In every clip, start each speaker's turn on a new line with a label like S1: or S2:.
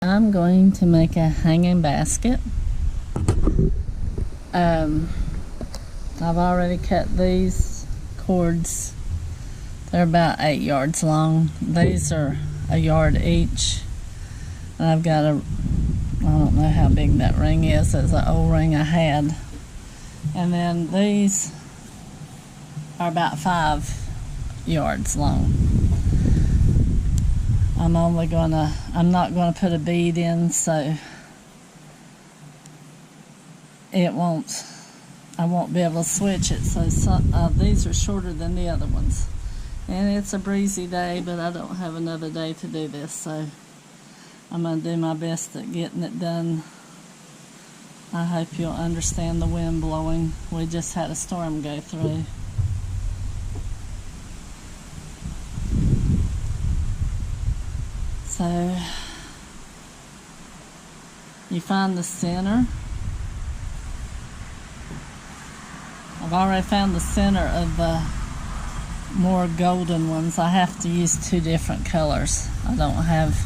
S1: I'm going to make a hanging basket. I've already cut these cords. They're about 8 yards long. These are a yard each. And I've got I don't know how big that ring is. It's an old ring I had. And then these are about 5 yards long. I'm not gonna put a bead in, so I won't be able to switch it. So these are shorter than the other ones. And it's a breezy day, but I don't have another day to do this, so I'm gonna do my best at getting it done. I hope you'll understand the wind blowing. We just had a storm go through. So you find the center. I've already found the center of the more golden ones. I have to use 2 different colors. I don't have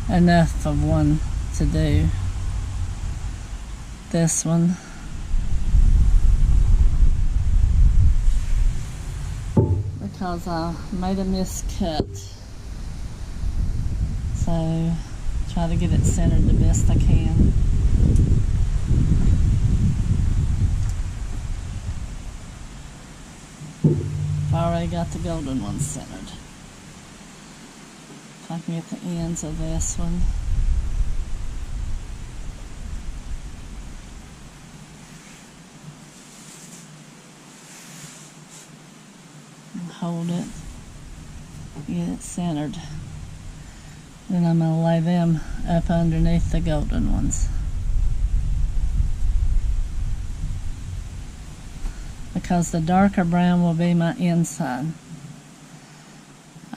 S1: enough of one to do this one. Because I made a miscut. So try to get it centered the best I can. I've already got the golden ones centered. If I can get the ends of this one. And hold it. Get it centered. Then I'm going to lay them up underneath the golden ones. Because the darker brown will be my inside.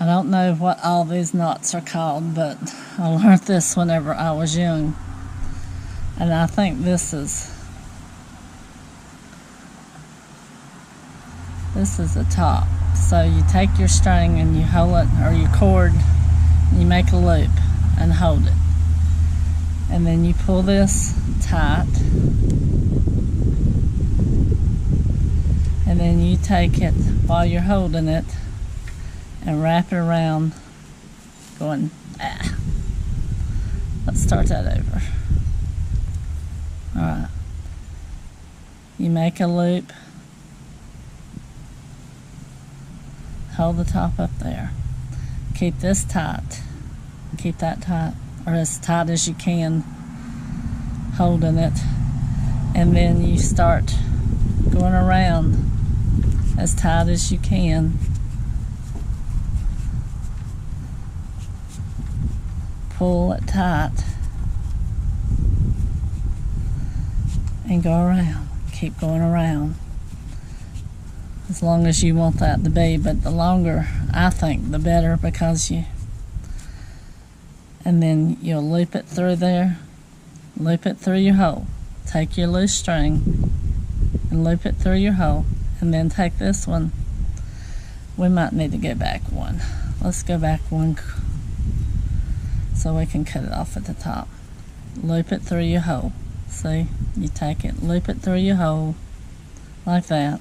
S1: I don't know what all these knots are called, but I learned this whenever I was young. And I think this is the top. So you take your string and you hold it, or your cord, and you make a loop and hold it. And then you pull this tight. And then you take it while you're holding it and wrap it around, going, ah. Let's start that over. Alright. You make a loop, hold the top up there. Keep this tight. Keep that tight, or as tight as you can, holding it. And then you start going around as tight as you can. Pull it tight and go around. Keep going around as long as you want that to be, but the longer, I think, the better, because and then you'll loop it through there, loop it through your hole. Take your loose string and loop it through your hole. And then take this one. We might need to go back one. Let's go back one so we can cut it off at the top. Loop it through your hole. See? You take it, loop it through your hole like that.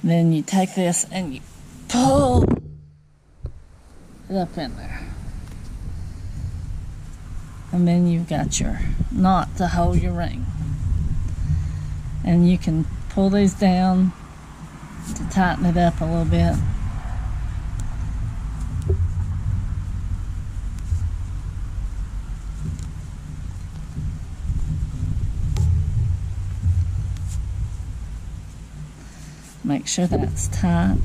S1: Then you take this and you pull it up in there. And then you've got your knot to hold your ring. And you can pull these down to tighten it up a little bit. Make sure that's tight.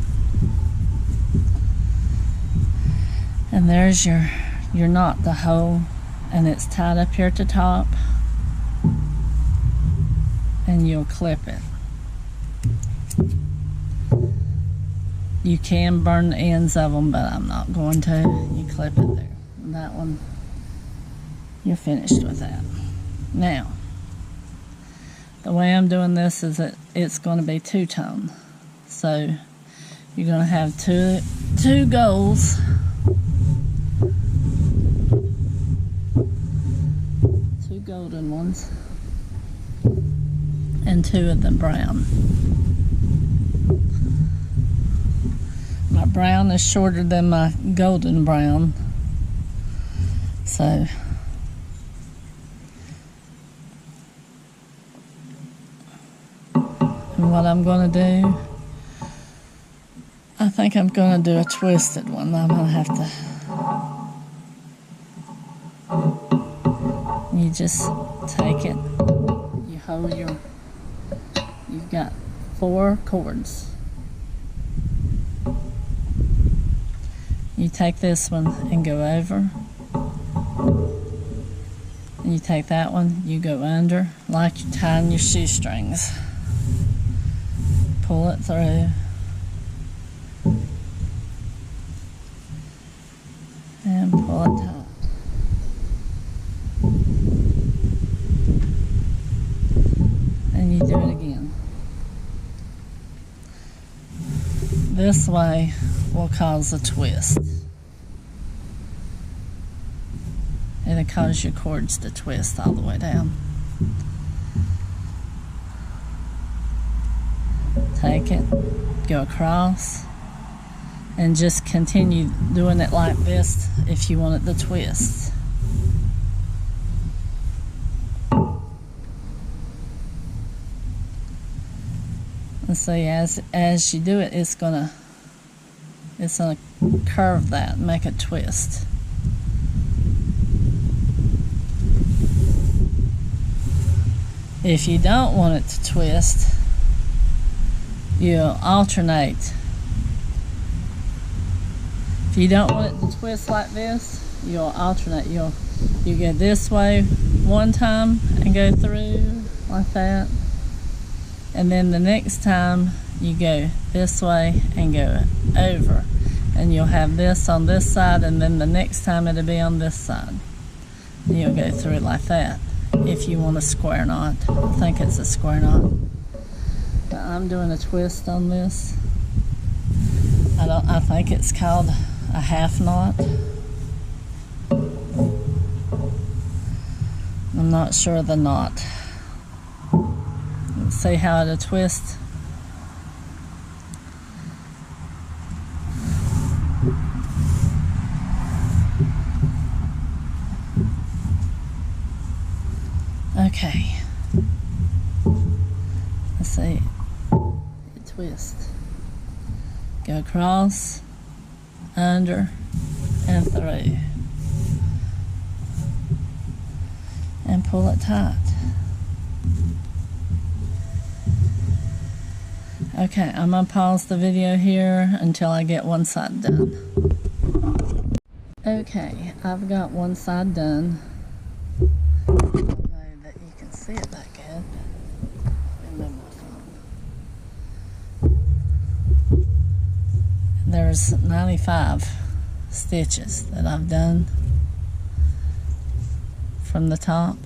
S1: And there's your knot, the hole, and it's tied up here at the top. And you'll clip it. You can burn the ends of them, but I'm not going to. You clip it there. And that one, you're finished with that. Now, the way I'm doing this is that it's going to be two-tone. So you're going to have two goals golden ones and 2 of the brown. My brown is shorter than my golden brown, so and what I'm going to do, I think I'm going to do a twisted one. I'm going to have to, you just take it, you hold your, you've got 4 cords. You take this one and go over, and you take that one, you go under, like you're tying your shoestrings. Pull it through, and pull it tight. And you do it again. This way will cause a twist. It'll cause your cords to twist all the way down. Take it, go across, and just continue doing it like this if you want it to twist. And see, as you do it, it's gonna curve that, make it twist. If you don't want it to twist, you'll alternate. If you don't want it to twist like this, you'll alternate. You go this way one time and go through like that, and then the next time you go this way and go over, and you'll have this on this side, and then the next time it'll be on this side. And you'll go through it like that. If you want a square knot, I think it's a square knot. But I'm doing a twist on this. I think it's called a half knot. I'm not sure of the knot. Let's see how it'll twist. Okay. Let's see. Twist. Go across, under, and through. And pull it tight. Okay, I'm going to pause the video here until I get one side done. Okay, I've got one side done. I don't know that you can see it that good. Move my phone. There's 95 stitches that I've done from the top,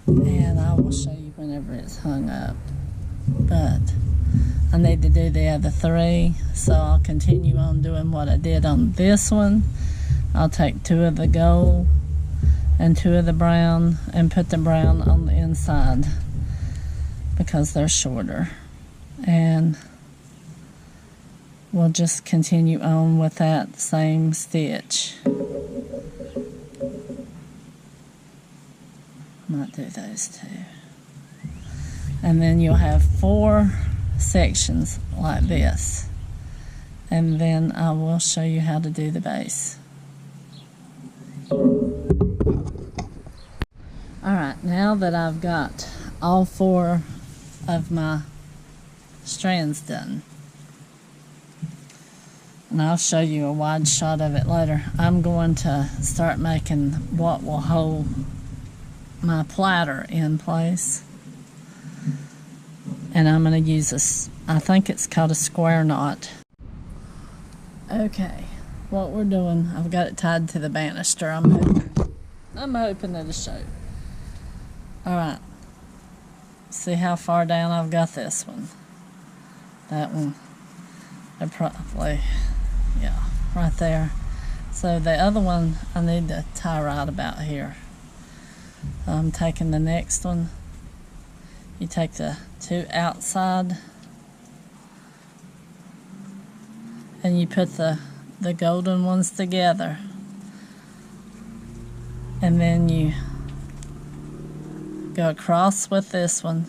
S1: and I will show you whenever it's hung up, but I need to do the other 3, so I'll continue on doing what I did on this one. I'll take 2 of the gold and 2 of the brown and put the brown on the inside because they're shorter, and we'll just continue on with that same stitch. Might do those 2. And then you'll have 4 sections like this. And then I will show you how to do the base. Alright, now that I've got all 4 of my strands done, and I'll show you a wide shot of it later, I'm going to start making what will hold my platter in place. And I'm going to use this, I think it's called a square knot. Okay, what we're doing, I've got it tied to the banister. I'm hoping it'll show. Alright, see how far down I've got this one. That one, they're probably, yeah, right there. So the other one I need to tie right about here. I'm taking the next one. You take the two outside and you put the golden ones together, and then you go across with this one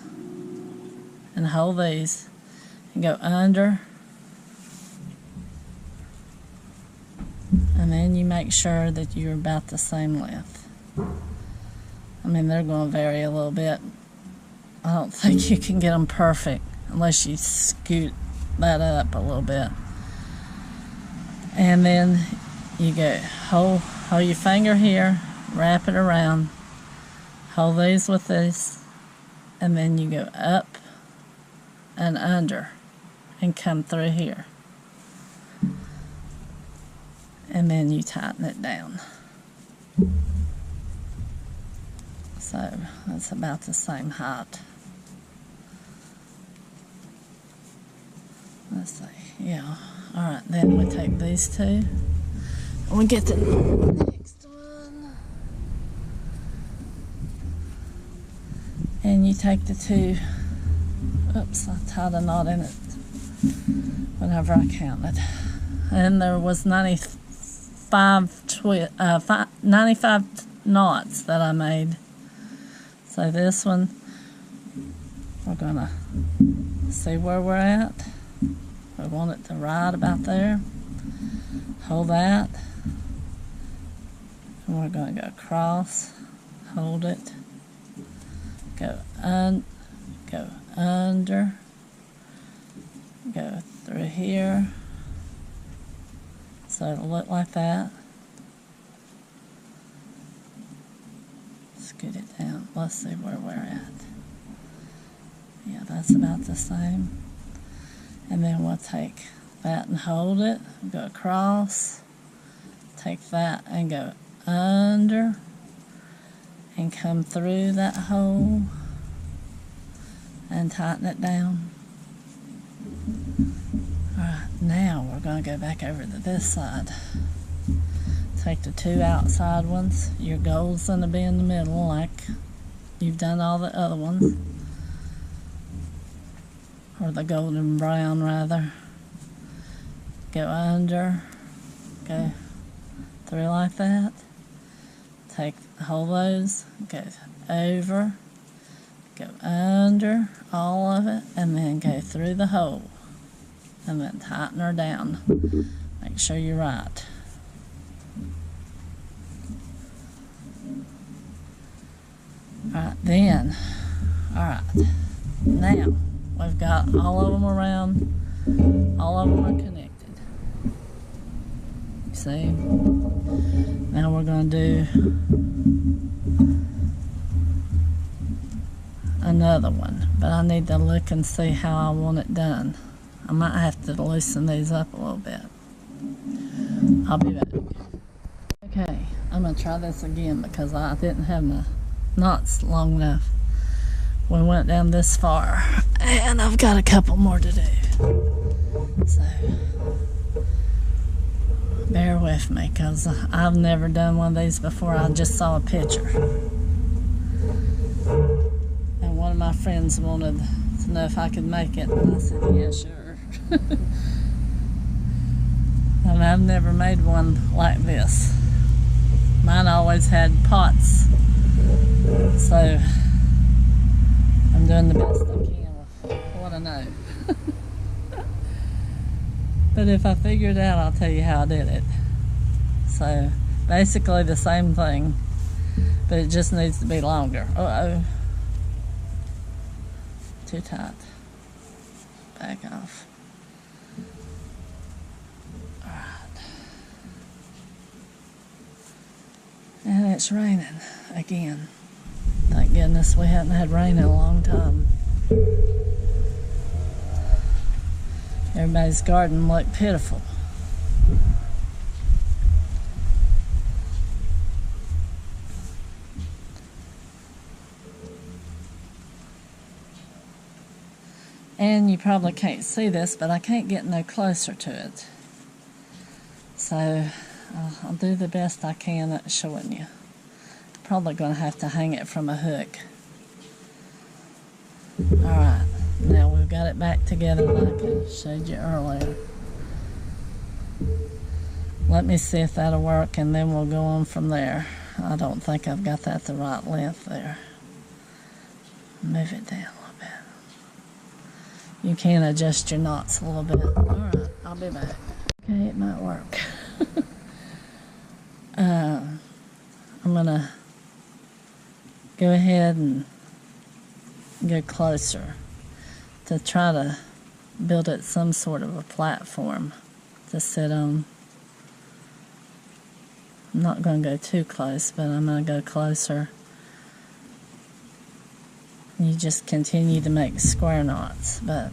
S1: and hold these and go under, and then you make sure that you're about the same length. I mean, they're going to vary a little bit. I don't think you can get them perfect unless you scoot that up a little bit. And then you go hold your finger here, wrap it around, hold these with this, and then you go up and under and come through here. And then you tighten it down. So that's about the same height. Let's see, yeah. Alright, then we take these two and we get the next one. And you take the two, oops, I tied a knot in it whenever I counted. And there was 95 knots that I made. So this one, we're gonna see where we're at. We want it to ride about there. Hold that. And we're going to go across. Hold it. Go under. Go through here. So it'll look like that. Scoot it down. Let's see where we're at. Yeah, that's about the same. And then we'll take that and hold it, go across, take that and go under, and come through that hole, and tighten it down. Alright, now we're going to go back over to this side. Take the two outside ones, your gold's going to be in the middle like you've done all the other ones. Or the golden brown rather. Go under, go through like that. Hold those, go over, go under all of it, and then go through the hole. And then tighten her down. Make sure you're right. Alright, then, alright, now we've got all of them around, all of them are connected. You see? Now we're going to do another one, but I need to look and see how I want it done. I might have to loosen these up a little bit. I'll be back. Okay, I'm going to try this again because I didn't have my knots long enough. We went down this far, and I've got a couple more to do. So, bear with me, because I've never done one of these before. I just saw a picture. And one of my friends wanted to know if I could make it, and I said, yeah, sure. And I've never made one like this. Mine always had pots. So, I'm doing the best I can with what I know. But if I figure it out, I'll tell you how I did it. So, basically the same thing, but it just needs to be longer. Uh-oh. Too tight. Back off. Alright. And it's raining again. Thank goodness we hadn't had rain in a long time. Everybody's garden looked pitiful. And you probably can't see this, but I can't get no closer to it. So I'll do the best I can at showing you. probably going to have to hang it from a hook. Alright, now we've got it back together like I showed you earlier. Let me see if that'll work, and then we'll go on from there. I don't think I've got that the right length there. Move it down a little bit. You can adjust your knots a little bit. Alright, I'll be back. Okay, it might work. I'm gonna go ahead and go closer to try to build it some sort of a platform to sit on. I'm not going to go too close, but I'm going to go closer. You just continue to make square knots, but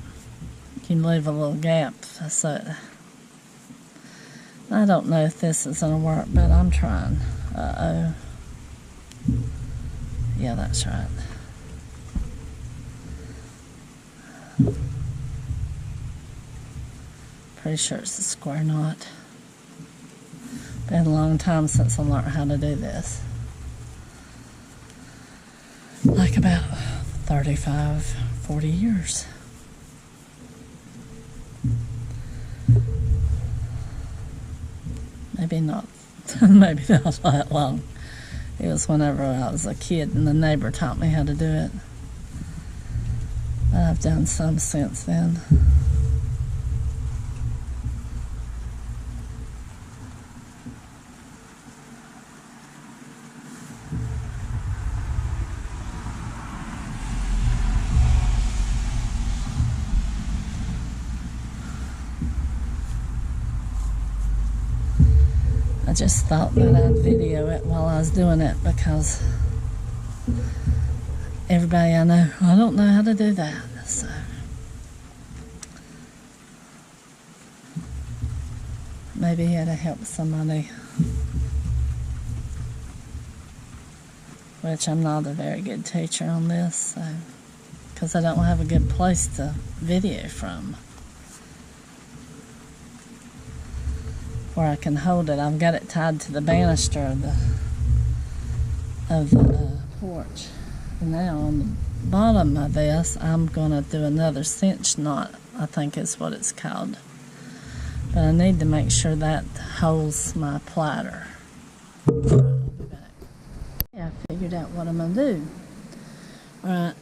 S1: you can leave a little gap. So I don't know if this is going to work, but I'm trying. Uh-oh. Yeah, that's right. Pretty sure it's a square knot. Been a long time since I learned how to do this. Like about 35, 40 years. Maybe not, maybe not that long. It was whenever I was a kid and the neighbor taught me how to do it. But I've done some since then. I just thought that I'd video it while I was doing it because everybody I know, I don't know how to do that. So maybe it'll help somebody, which I'm not a very good teacher on this, so because I don't have a good place to video from where I can hold it. I've got it tied to the banister of the porch. And now on the bottom of this, I'm going to do another cinch knot, I think is what it's called. But I need to make sure that holds my platter. I'll be back. Yeah, I figured out what I'm going to do. Alright,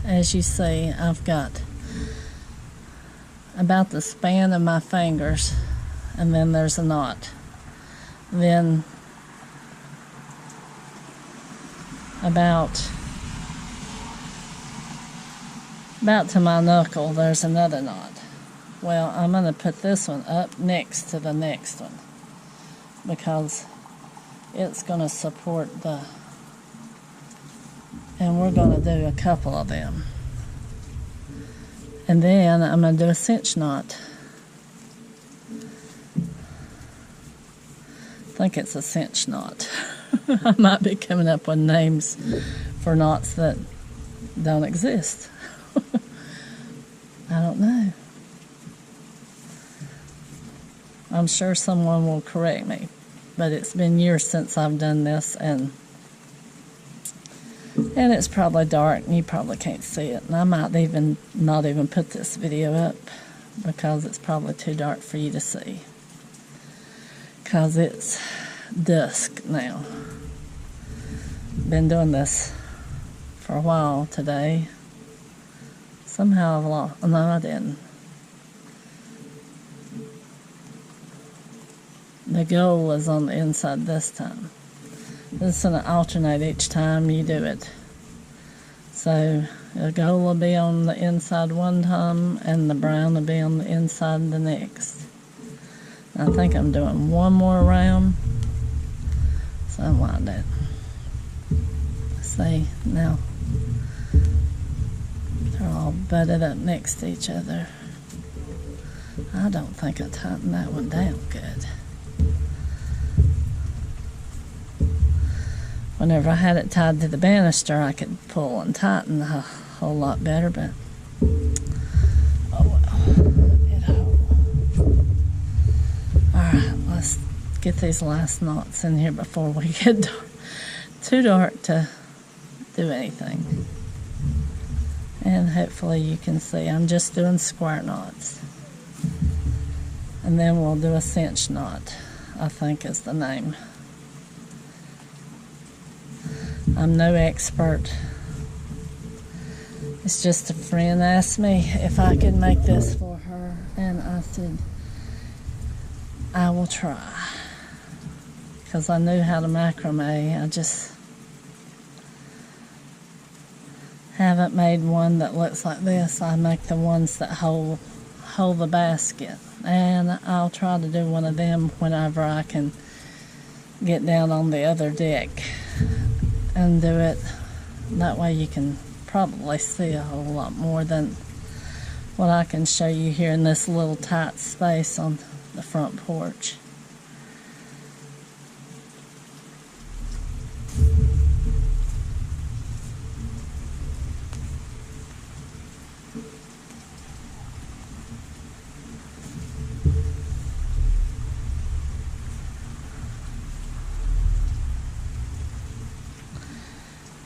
S1: as you see, I've got about the span of my fingers, and then there's a knot. Then about to my knuckle there's another knot. Well, I'm going to put this one up next to the next one because it's going to support the, and we're going to do a couple of them. And then I'm going to do a cinch knot. I think it's a cinch knot. I might be coming up with names for knots that don't exist. I don't know. I'm sure someone will correct me, but it's been years since I've done this, and it's probably dark and you probably can't see it, and I might even not even put this video up because it's probably too dark for you to see because it's dusk now. Been doing this for a while today. Somehow I've lost, no I didn't. The goal was on the inside this time. This is going to alternate each time you do it. So the gold will be on the inside one time and the brown will be on the inside the next. I think I'm doing one more round. So I'm like that. See, now they're all butted up next to each other. I don't think I tightened that one down good. Whenever I had it tied to the banister, I could pull and tighten a whole lot better, but oh well, Alright, let's get these last knots in here before we get dark. too dark to do anything. And hopefully you can see I'm just doing square knots. And then we'll do a cinch knot, I think is the name. I'm no expert. It's just a friend asked me if I could make this for her, and I said, I will try. Because I knew how to macrame, I just haven't made one that looks like this. I make the ones that hold the basket, and I'll try to do one of them whenever I can get down on the other deck and do it. That way you can probably see a whole lot more than what I can show you here in this little tight space on the front porch.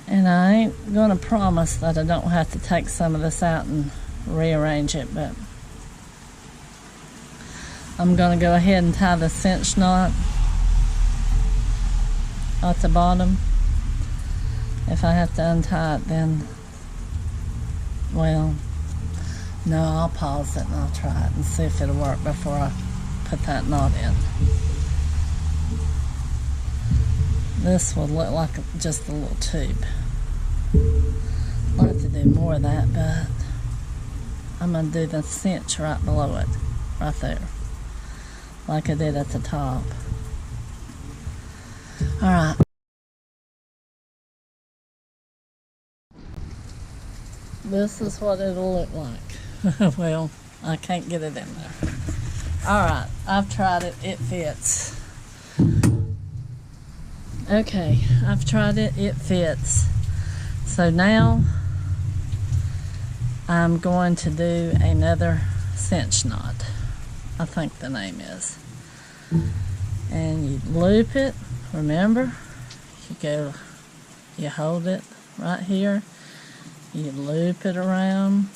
S1: And I ain't gonna promise that I don't have to take some of this out and rearrange it, but I'm gonna go ahead and tie the cinch knot at the bottom. If I have to untie it, then, well, no, I'll pause it and I'll try it and see if it'll work before I put that knot in. This would look like just a little tube. I'd like to do more of that, but I'm going to do the cinch right below it, right there, like I did at the top. Alright. This is what it'll look like. Well, I can't get it in there. Alright, I've tried it. It fits. Okay, I've tried it. It fits. So now I'm going to do another cinch knot. I think the name is. And you loop it, remember? You hold it right here. You loop it around.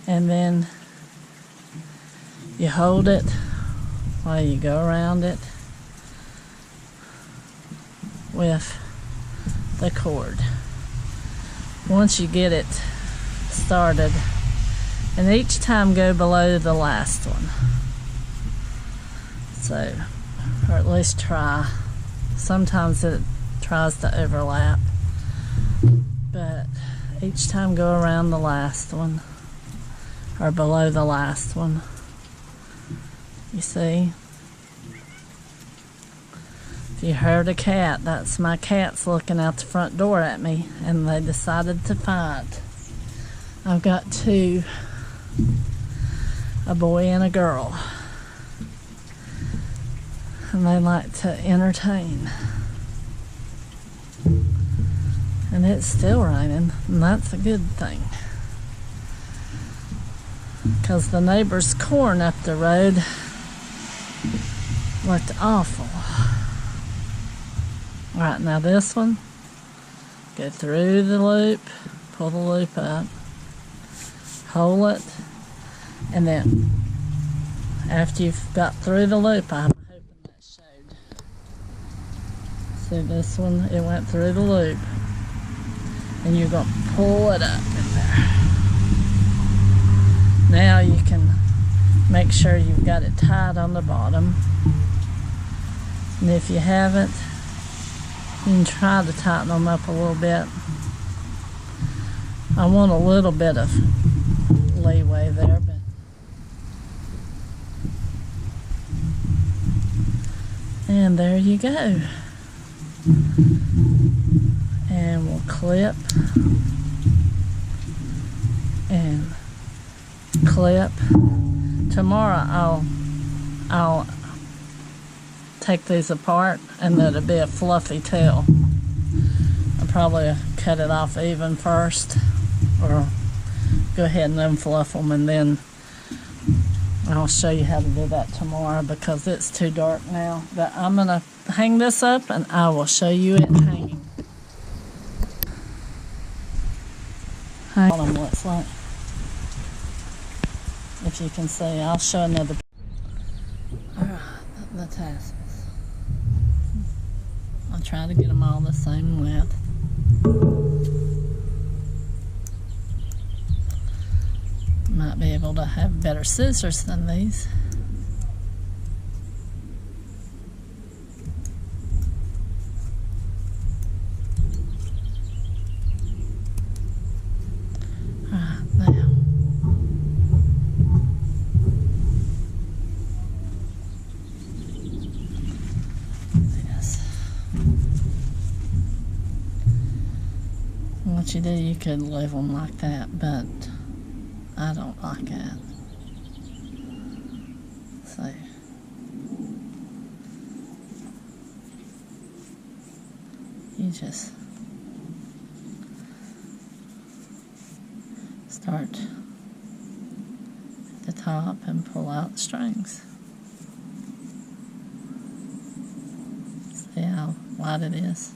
S1: And then you hold it while you go around it with the cord. Once you get it started, and each time go below the last one. So, or at least try. Sometimes it tries to overlap, but each time go around the last one, or below the last one. You see? If you heard a cat, that's my cats looking out the front door at me, and they decided to fight. I've got two, a boy and a girl, and they like to entertain. And it's still raining, and that's a good thing, because the neighbor's corn up the road looked awful. Alright, now this one, go through the loop, pull the loop up, hold it, and then after you've got through the loop, I'm hoping that showed. See this one, it went through the loop, and you're going to pull it up in there. Now you can make sure you've got it tied on the bottom, and if you haven't, you can try to tighten them up a little bit. I want a little bit of leeway there, but and there you go. And we'll clip and clip. Tomorrow I'll take these apart, and that'll be a fluffy tail. I'll probably cut it off even first, or go ahead and unfluff them and then I'll show you how to do that tomorrow because it's too dark now. But I'm going to hang this up and I will show you it hanging. Bottom looks like. If you can see, I'll show another. Alright, the tassels. I'll try to get them all the same width. Might be able to have better scissors than these. What you do, you could leave them like that, but I don't like that. So you just start at the top and pull out the strings. See how wide it is?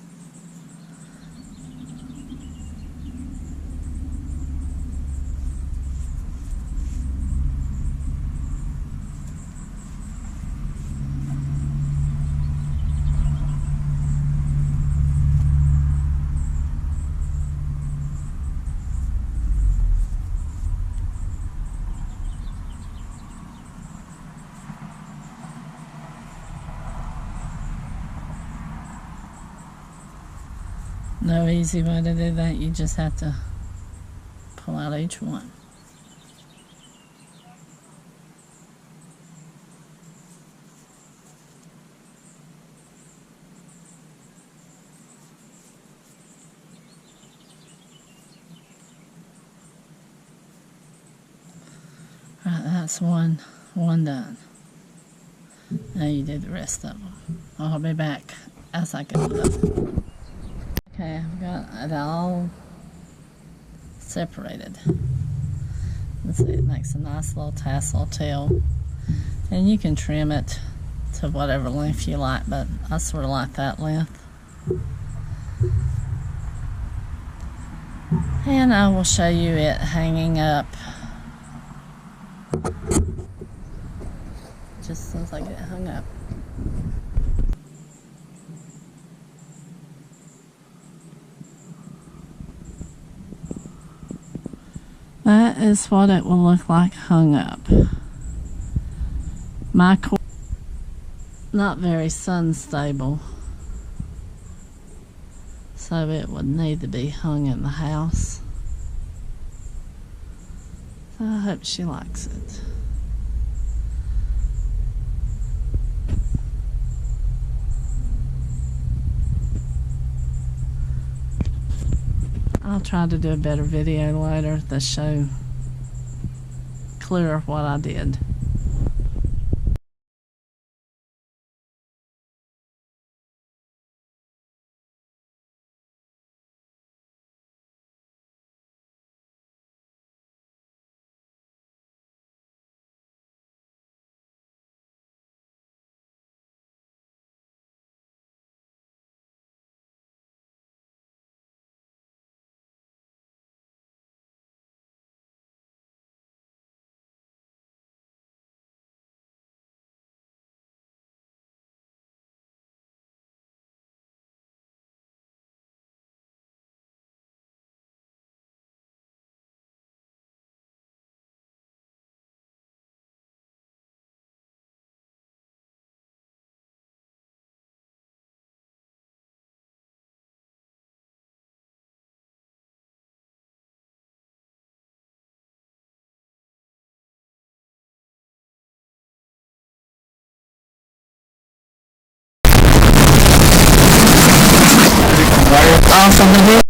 S1: No easy way to do that, you just have to pull out each one. Right, that's one done. Now you do the rest of them. I'll be back as I go up. Okay, I've got it all separated. Let's see, it makes a nice little tassel tail. And you can trim it to whatever length you like, but I sort of like that length. And I will show you it hanging up just as soon as I get it hung up. That is what it will look like hung up. My cord, not very sun stable, so it would need to be hung in the house. So I hope she likes it. I'll try to do a better video later to show clearer what I did.